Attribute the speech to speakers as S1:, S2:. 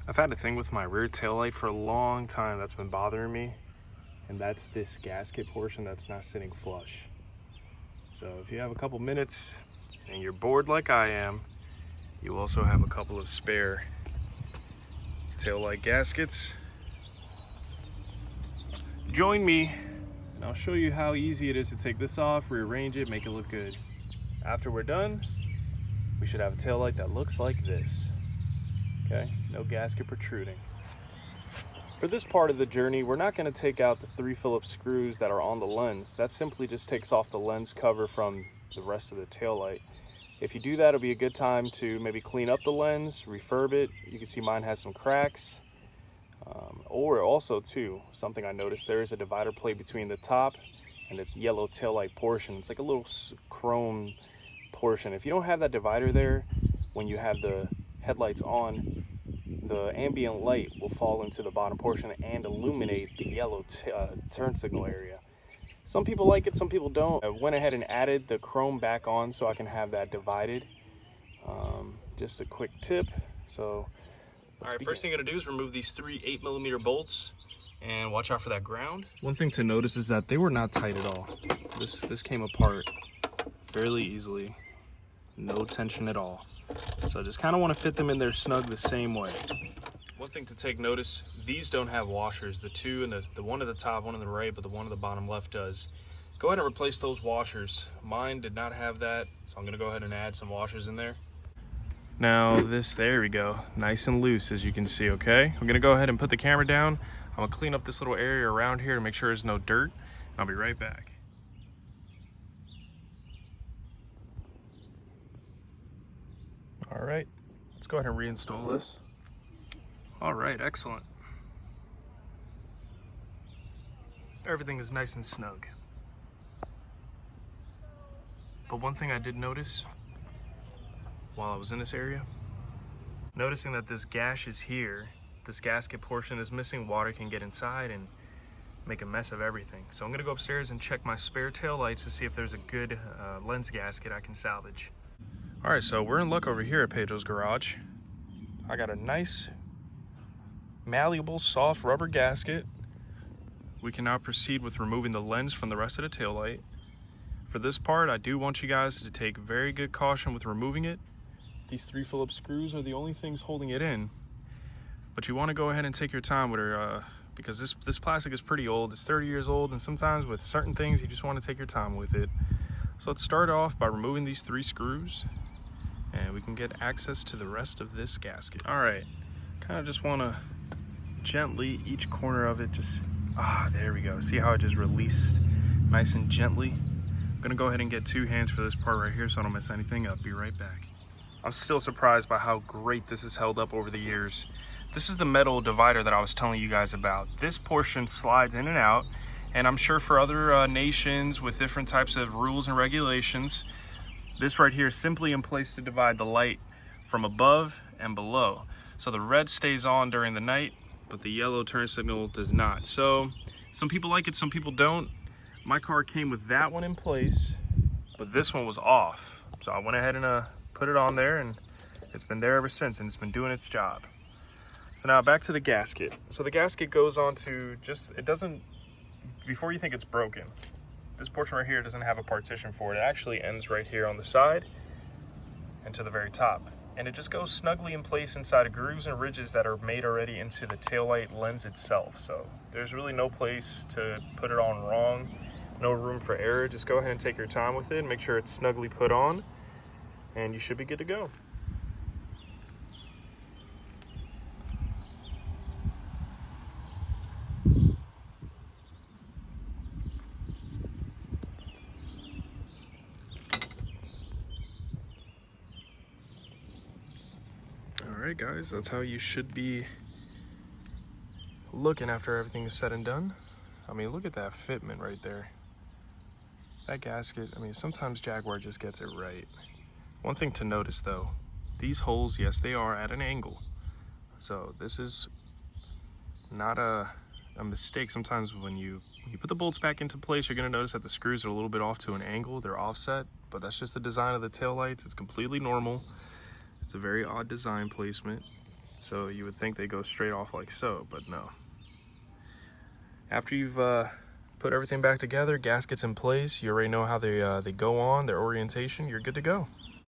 S1: I've had a thing with my rear taillight for a long time that's been bothering me, and that's this gasket portion that's not sitting flush. So if you have a couple minutes and you're bored like I am, you also have a couple of spare taillight gaskets. Join me and I'll show you how easy it is to take this off, rearrange it, make it look good. After we're done, we should have a taillight that looks like this. Okay, no gasket protruding. For this part of the journey, we're not going to take out the 3 Phillips screws that are on the lens. That simply just takes off the lens cover from the rest of the taillight. If you do that, it'll be a good time to maybe clean up the lens, refurb it. You can see mine has some cracks. Or also too, something I noticed, there is a divider plate between the top and the yellow taillight portion. It's like a little chrome portion. If you don't have that divider there, when you have the headlights on, the ambient light will fall into the bottom portion and illuminate the yellow turn signal area. Some people like it, some people don't. I went ahead and added the chrome back on so I can have that divided. Just a quick tip. So, all right, first thing I'm gonna do is remove these 3 8mm bolts and watch out for that ground. One thing to notice is that they were not tight at all. This came apart fairly easily. No tension at all. So just kind of want to fit them in there snug the same way. One thing to take notice, these don't have washers. The 2 and the one at the top, one on the right, but the one at the bottom left does. Go ahead and replace those washers. Mine did not have that, so I'm gonna go ahead and add some washers in there. Now there we go, nice and loose as you can see, okay? I'm gonna go ahead and put the camera down. I'm gonna clean up this little area around here to make sure there's no dirt. I'll be right back. All right, let's go ahead and reinstall this. All right, excellent. Everything is nice and snug. But one thing I did notice while I was in this area, noticing that this gash is here, this gasket portion is missing, water can get inside and make a mess of everything. So I'm gonna go upstairs and check my spare tail lights to see if there's a good lens gasket I can salvage. All right, so we're in luck over here at Pedro's Garage. I got a nice, malleable, soft rubber gasket. We can now proceed with removing the lens from the rest of the taillight. For this part, I do want you guys to take very good caution with removing it. These 3 Phillips screws are the only things holding it in. But you want to go ahead and take your time with her because this plastic is pretty old. It's 30 years old, and sometimes with certain things, you just want to take your time with it. So let's start off by removing these 3 screws. And we can get access to the rest of this gasket. All right, kind of just want to gently, each corner of it just, there we go. See how it just released nice and gently? I'm gonna go ahead and get 2 hands for this part right here so I don't mess anything up. Be right back. I'm still surprised by how great this has held up over the years. This is the metal divider that I was telling you guys about. This portion slides in and out, and I'm sure for other nations with different types of rules and regulations, this right here is simply in place to divide the light from above and below. So the red stays on during the night, but the yellow turn signal does not. So some people like it, some people don't. My car came with that one in place, but this one was off. So I went ahead and put it on there, and it's been there ever since, and it's been doing its job. So now back to the gasket. So the gasket goes on to it doesn't, before you think it's broken, this portion right here doesn't have a partition for it. It actually ends right here on the side and to the very top. And it just goes snugly in place inside of grooves and ridges that are made already into the taillight lens itself. So there's really no place to put it on wrong, no room for error. Just go ahead and take your time with it and make sure it's snugly put on, and you should be good to go. Alright guys, that's how you should be looking after everything is said and done. I mean, look at that fitment right there. That gasket, I mean, sometimes Jaguar just gets it right. One thing to notice though, these holes, yes, they are at an angle. So this is not a mistake. Sometimes when you put the bolts back into place, you're gonna notice that the screws are a little bit off to an angle, they're offset, but that's just the design of the taillights. It's completely normal. It's a very odd design placement. So you would think they go straight off like so, but no. After you've put everything back together, gaskets in place, you already know how they go on, their orientation, you're good to go.